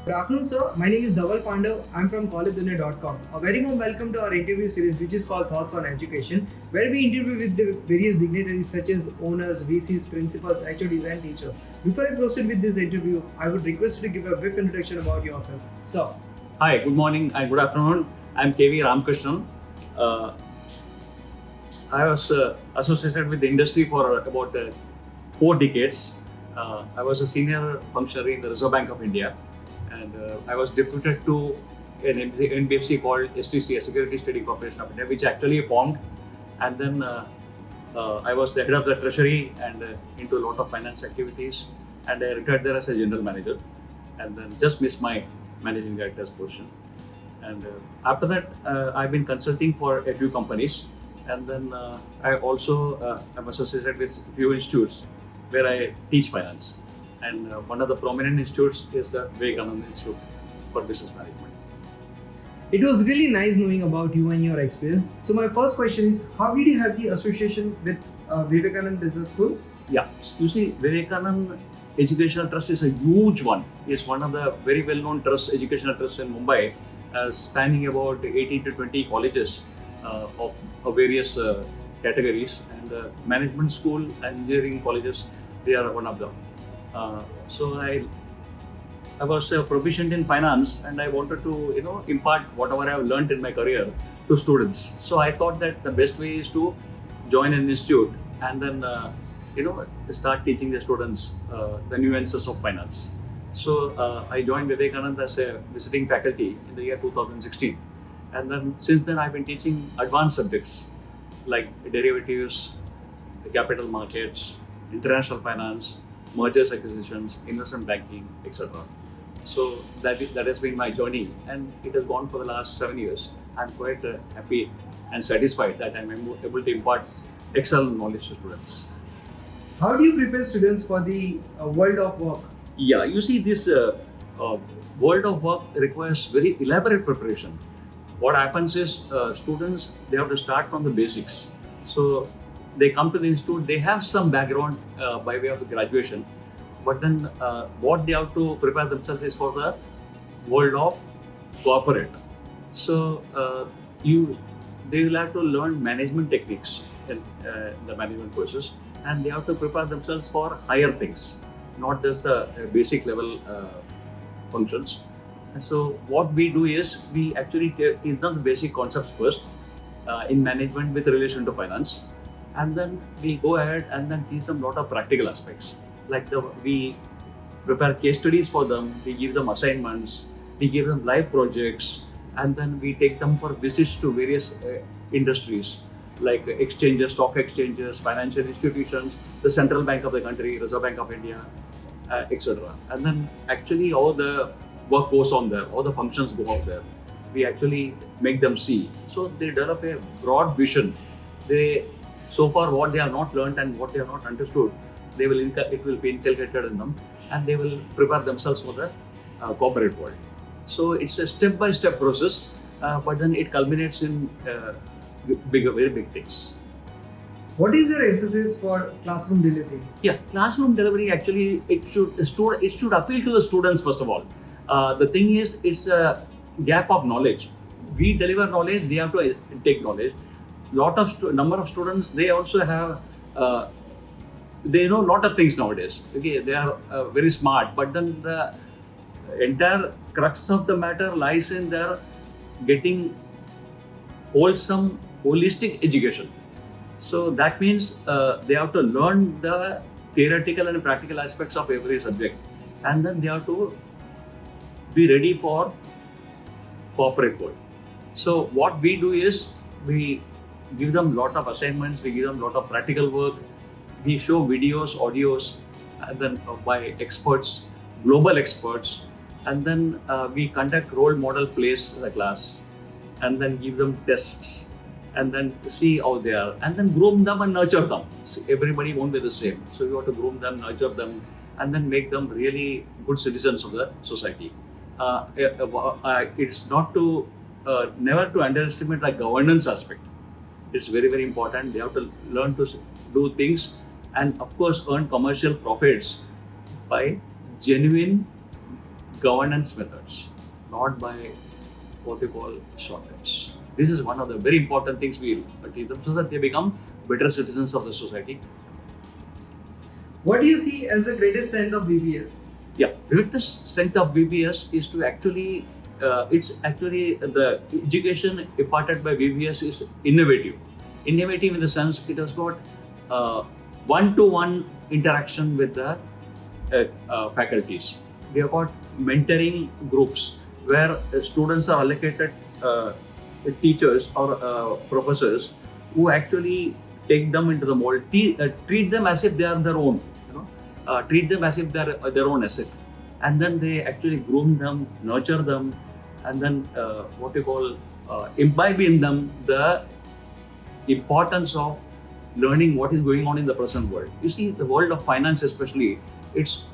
Good afternoon, sir. My name is Dhaval Pandav. I'm from collegedunia.com. A very warm welcome to our interview series, which is called Thoughts on Education, where we interview with the various dignitaries such as owners, VCs, principals, HODs, and teachers. Before I proceed with this interview, I would request you to give a brief introduction about yourself. Sir. Hi, good morning and good afternoon. I'm K.V Ramakrishnan. I was associated with the industry for about 4 decades. I was a senior functionary in the Reserve Bank of India, and I was deputed to an NBFC called STC, Securities Trading Corporation of India, which actually formed. And then I was the head of the treasury and into a lot of finance activities. And I retired there as a general manager, and then just missed my managing director's position. And after that, I've been consulting for a few companies. And then I also am associated with a few institutes where I teach finance. And one of the prominent institutes is the Vivekanand Institute for Business Management. It was really nice knowing about you and your experience. So my first question is, how did you have the association with Vivekanand Business School? Yeah, you see, Vivekanand Educational Trust is a huge one. It's one of the very well-known educational trusts in Mumbai, spanning about 18 to 20 colleges of various categories, and management school and engineering colleges, they are one of them. So I was proficient in finance, and I wanted to impart whatever I have learned in my career to students. So I thought that the best way is to join an institute and then start teaching the students the nuances of finance. So I joined Vivekanand as a visiting faculty in the year 2016. And then since then I've been teaching advanced subjects like derivatives, capital markets, international finance, mergers, acquisitions, investment banking, etc. So that has been my journey, and it has gone for the last 7 years. I'm quite happy and satisfied that I'm able to impart excellent knowledge to students. How do you prepare students for the world of work? Yeah, you see, this world of work requires very elaborate preparation. What happens is students, they have to start from the basics. So they come to the institute, they have some background by way of the graduation, but then what they have to prepare themselves is for the world of corporate. So they will have to learn management techniques in the management courses, and they have to prepare themselves for higher things, not just the basic level functions. And so what we do is we actually teach them the basic concepts first in management with relation to finance, and then we go ahead and then teach them a lot of practical aspects. Like we prepare case studies for them, we give them assignments, we give them live projects, and then we take them for visits to various industries like exchanges, stock exchanges, financial institutions, the central bank of the country, Reserve Bank of India, etc. And then actually all the work goes on there, all the functions go out there. We actually make them see. So they develop a broad vision. So far what they have not learned and what they have not understood, it will be inculcated in them, and they will prepare themselves for the corporate world. So it's a step-by-step process, but then it culminates in very big things. What is your emphasis for classroom delivery? Yeah, classroom delivery actually it should appeal to the students first of all. The thing is, it's a gap of knowledge. We deliver knowledge; they have to take knowledge. Number of students, they also have they know a lot of things nowadays. Okay, they are very smart, but then the entire crux of the matter lies in their getting wholesome, holistic education. So that means they have to learn the theoretical and practical aspects of every subject, and then they have to be ready for corporate world. So what we do is we give them a lot of assignments, we give them a lot of practical work, we show videos, audios, and then by experts, global experts, and then we conduct role model plays in the class, and then give them tests, and then see how they are, and then groom them and nurture them. So everybody won't be the same. So you have to groom them, nurture them, and then make them really good citizens of the society. It's not to never to underestimate the governance aspect. It's very, very important. They have to learn to do things and of course earn commercial profits by genuine governance methods, not by what we call shortcuts. This is one of the very important things we teach them so that they become better citizens of the society. What do you see as the greatest strength of VBS? Yeah, the greatest strength of VBS is to actually, it's actually the education imparted by VBS is innovative. Innovative in the sense it has got one-to-one interaction with the faculties. We have got mentoring groups where students are allocated teachers or professors who actually take them into the mold, treat them as if they are their own, treat them as if they are their own asset, and then they actually groom them, nurture them, and then what we call imbibe in them the importance of learning what is going on in the present world. You see, the world of finance especially, it's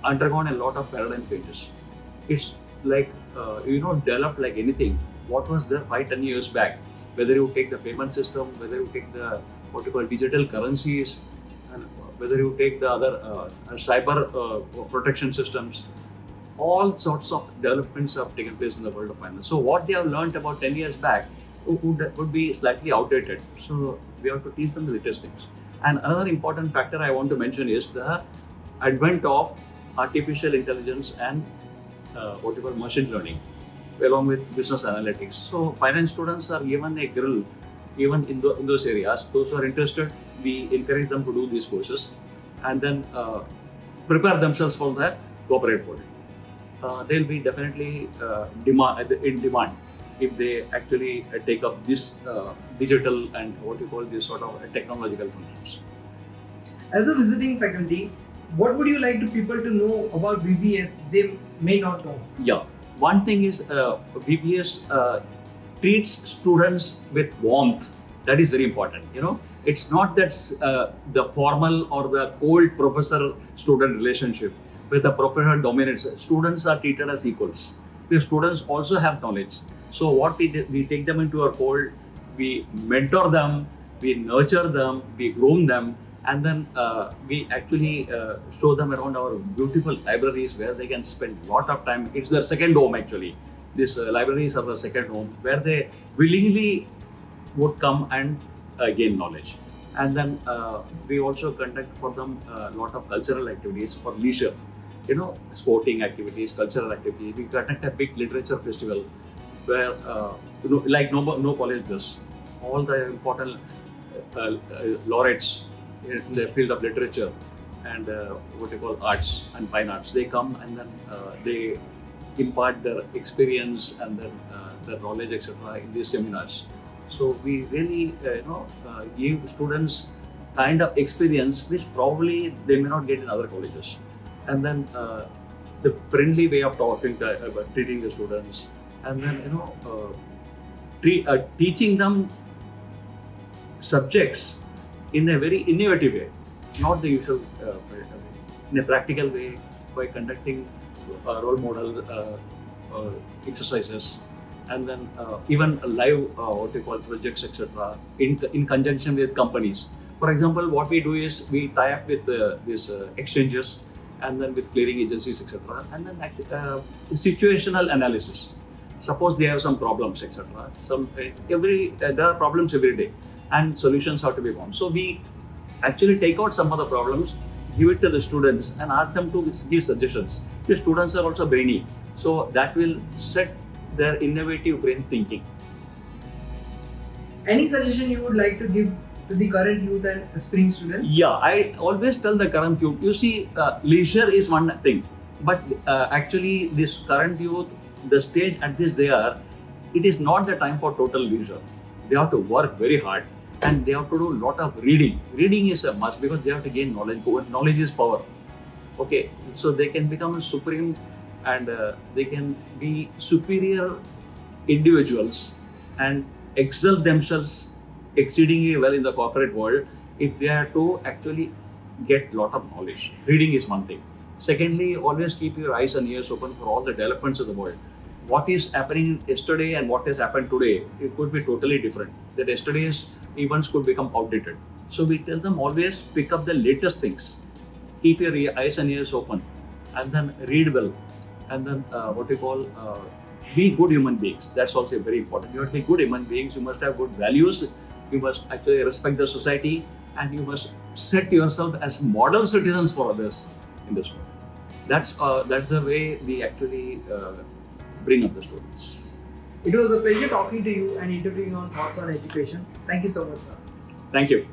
undergone a lot of paradigm changes. It's like, developed like anything. What was there 5-10 years back? Whether you take the payment system, whether you take the what you call digital currencies, and whether you take the other cyber protection systems, all sorts of developments have taken place in the world of finance. So what they have learned about 10 years back would be slightly outdated. So we have to teach them the latest things. And another important factor I want to mention is the advent of artificial intelligence and what you call machine learning, along with business analytics. So finance students are given a grill even in those areas. Those who are interested, we encourage them to do these courses and then prepare themselves for the corporate world. They'll be definitely in demand if they actually take up this digital and what you call this sort of technological functions. As a visiting faculty, what would you like to people to know about VBS they may not know? Yeah, one thing is VBS treats students with warmth. That is very important. It's not that the formal or the cold professor-student relationship where the professor dominates. Students are treated as equals. Because students also have knowledge. So what we take them into our fold, we mentor them, we nurture them, we groom them, and then we actually show them around our beautiful libraries where they can spend a lot of time. It's their second home actually. These libraries are their second home where they willingly would come and gain knowledge. And then we also conduct for them a lot of cultural activities for leisure. Sporting activities, cultural activities. We conduct a big literature festival where, like no college does. All the important laureates in the field of literature and what you call arts and fine arts, they come and then they impart their experience and their knowledge, etc. in these seminars. So we really, give students kind of experience which probably they may not get in other colleges. And then the friendly way of treating the students, and then teaching them subjects in a very innovative way, not the usual way, in a practical way by conducting role model exercises, and then even live what we call projects, etc. in conjunction with companies. For example, what we do is we tie up with these exchanges and then with clearing agencies, etc. And then situational analysis. Suppose they have some problems, etc. There are problems every day, and solutions have to be found. So we actually take out some of the problems, give it to the students, and ask them to give suggestions. The students are also brainy, so that will set their innovative brain thinking. Any suggestion you would like to give to the current youth and aspiring students? Yeah, I always tell the current youth, you see, leisure is one thing, but actually this current youth, the stage at which they are, it is not the time for total leisure. They have to work very hard and they have to do a lot of reading. Reading is a must because they have to gain knowledge. Knowledge is power. Okay, so they can become supreme and they can be superior individuals and excel themselves exceedingly well in the corporate world if they are to actually get a lot of knowledge. Reading is one thing. Secondly, always keep your eyes and ears open for all the developments of the world. What is happening yesterday and what has happened today, it could be totally different. That yesterday's events could become outdated. So we tell them always pick up the latest things. Keep your eyes and ears open and then read well. and then what we call be good human beings. That's also very important. You have to be good human beings. You must have good values. You must actually respect the society, and you must set yourself as model citizens for others in this world. That's the way we actually bring up the students. It was a pleasure talking to you and interviewing on thoughts on education. Thank you so much, sir. Thank you.